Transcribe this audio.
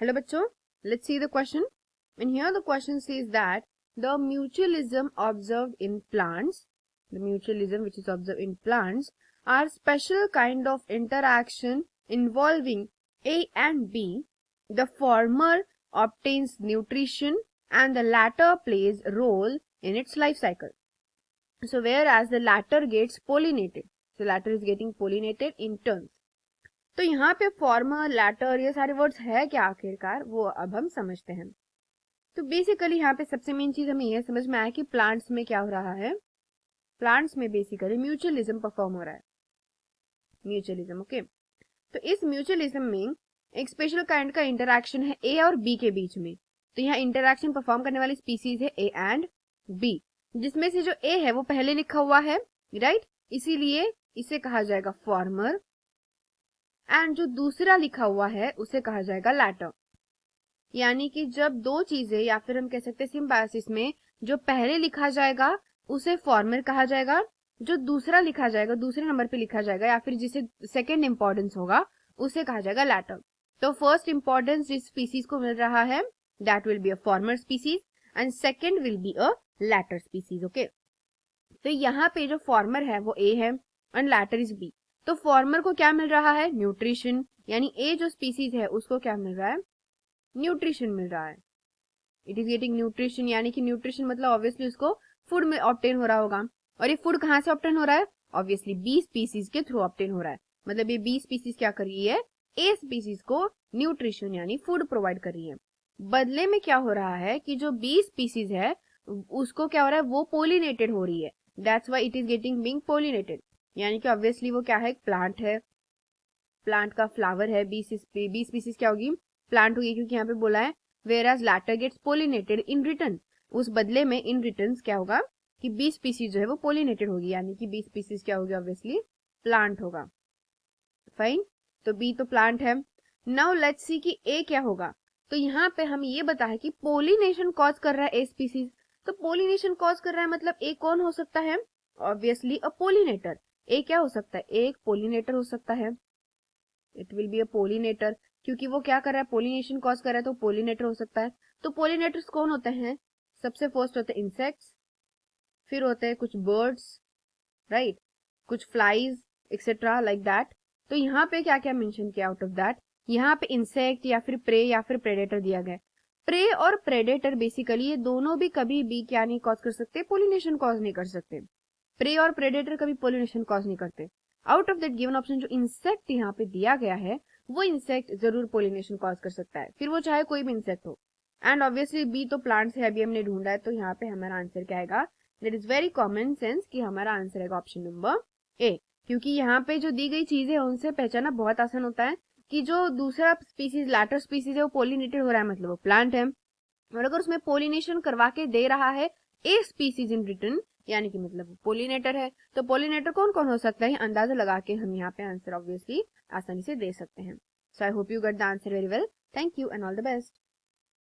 Hello bachcho, let's see the question. And here the question says that the mutualism observed in plants, the mutualism which is observed in plants are special kind of interaction involving A and B. The former obtains nutrition and the latter plays a role in its life cycle. So whereas the latter gets pollinated, so latter is getting pollinated in turns. तो यहाँ पे farmer letter ये सारे words है क्या आखिरकार वो अब हम समझते हैं। तो बेसिकली यहाँ पे सबसे मेन चीज हमें यह समझ में आया कि प्लांट्स में क्या हो रहा है, प्लांट्स में बेसिकली म्यूचुअलिज्म परफॉर्म हो रहा है, म्यूचुअलिज्म। ओके, तो इस म्यूचुअलिज्म में एक स्पेशल काइंड का इंटरैक्शन है ए और बी के बीच में। तो यहाँ इंटरैक्शन परफॉर्म करने वाली स्पीसीज है ए एंड बी, जिसमें से जो ए है वो पहले लिखा हुआ है, राइट, इसीलिए इसे कहा जाएगा फॉर्मर, एंड जो दूसरा लिखा हुआ है उसे कहा जाएगा लैटर। यानी कि जब दो चीजें या फिर हम कह सकते हैं सिम्बायोसिस में जो पहले लिखा जाएगा उसे फॉर्मर कहा जाएगा, जो दूसरा लिखा जाएगा दूसरे नंबर पे लिखा जाएगा या फिर जिसे सेकंड इंपॉर्टेंस होगा उसे कहा जाएगा लैटर। तो फर्स्ट इंपॉर्टेंस जिस स्पीसीज को मिल रहा है that will be a former species and second will be a latter species. Okay, तो यहाँ पे जो फॉर्मर है वो ए है एंड लैटर इज बी। तो फॉर्मर को क्या मिल रहा है, न्यूट्रिशन, यानी ए जो स्पीसीज है उसको क्या मिल रहा है, न्यूट्रिशन मिल रहा है, इट इज गेटिंग न्यूट्रिशन। यानी कि न्यूट्रिशन मतलब ऑब्वियसली उसको फूड में ऑब्टेन हो रहा होगा, और ये फूड कहाँ से ऑब्टेन हो रहा है, ऑब्वियसली बी स्पीसीज के थ्रू ऑब्टेन हो रहा है। मतलब ये बी स्पीसीज क्या कर रही है, ए स्पीसीज को न्यूट्रिशन यानी फूड प्रोवाइड कर रही है। बदले में क्या हो रहा है कि जो बी स्पीसीज है उसको क्या हो रहा है, वो पोलिनेटेड हो रही है, that's why it is getting being pollinated. यानी कि ऑब्वियसली वो क्या है, प्लांट है, प्लांट का फ्लावर है, बी स्पीसीज क्या होगी, प्लांट होगी, क्योंकि यहाँ पे बोला है whereas latter gets pollinated in return. उस बदले में इन रिटर्न क्या होगा कि बी स्पीसीज जो है वो पोलिनेटेड होगी, यानी कि बी स्पीसीज क्या होगी, ऑब्वियसली प्लांट होगा। फाइन, तो बी तो प्लांट है। नाउ लेट्स सी कि ए क्या होगा। तो यहाँ पे हम ये बता है कि पोलिनेशन कॉज कर रहा है ए स्पीसीज। तो पोलिनेशन कॉज कर रहा है मतलब ए कौन हो सकता है, ऑब्वियसली अ पोलिनेटर। ए क्या हो सकता है, एक पोलिनेटर हो सकता है, it will be a pollinator, क्योंकि वो क्या कर रहा है, पोलिनेशन कॉज कर रहा है, तो पोलिनेटर हो सकता है। तो पोलिनेटर्स कौन होते हैं, सबसे फर्स्ट होते हैं इंसेक्ट्स, फिर होते हैं कुछ बर्ड्स, राइट, कुछ फ्लाइज एक्सेट्रा लाइक दैट। तो यहाँ पे क्या क्या मेंशन किया आउट ऑफ दैट, यहाँ पे इंसेक्ट या फिर प्रे या फिर प्रेडेटर दिया गया। प्रे और प्रेडेटर बेसिकली ये दोनों भी कभी भी क्या नहीं कॉज कर सकते, पोलिनेशन कॉज नहीं कर सकते। प्रे और प्रेडेटर कभी पोलिनेशन कॉज नहीं करते। Out of that given option जो इंसेक्ट यहाँ पे दिया गया है वो इंसेक्ट जरूर पोलिनेशन कॉज कर सकता है, फिर वो चाहे कोई भी इंसेक्ट हो। एंड ऑब्वियसली बी तो प्लांट्स है, अभी हमने ढूंढा है, तो यहाँ पे हमारा आंसर क्या आएगा, that is very common sense कि हमारा आंसर आएगा ऑप्शन नंबर ए। क्योंकि यहाँ पे जो दी गई चीजें है उनसे पहचाना बहुत आसान होता है कि जो दूसरा स्पीसीज लैटर स्पीसीज है वो पोलिनेटेड हो रहा है मतलब वो प्लांट है, और अगर उसमें पोलिनेशन करवा के दे रहा है ए स्पीसीज इन रिटर्न यानी कि मतलब पोलिनेटर है, तो पोलिनेटर कौन कौन हो सकता है अंदाजा लगा के हम यहाँ पे आंसर ऑब्वियसली आसानी से दे सकते हैं। So I hope you get the answer very well. Thank you and all the best.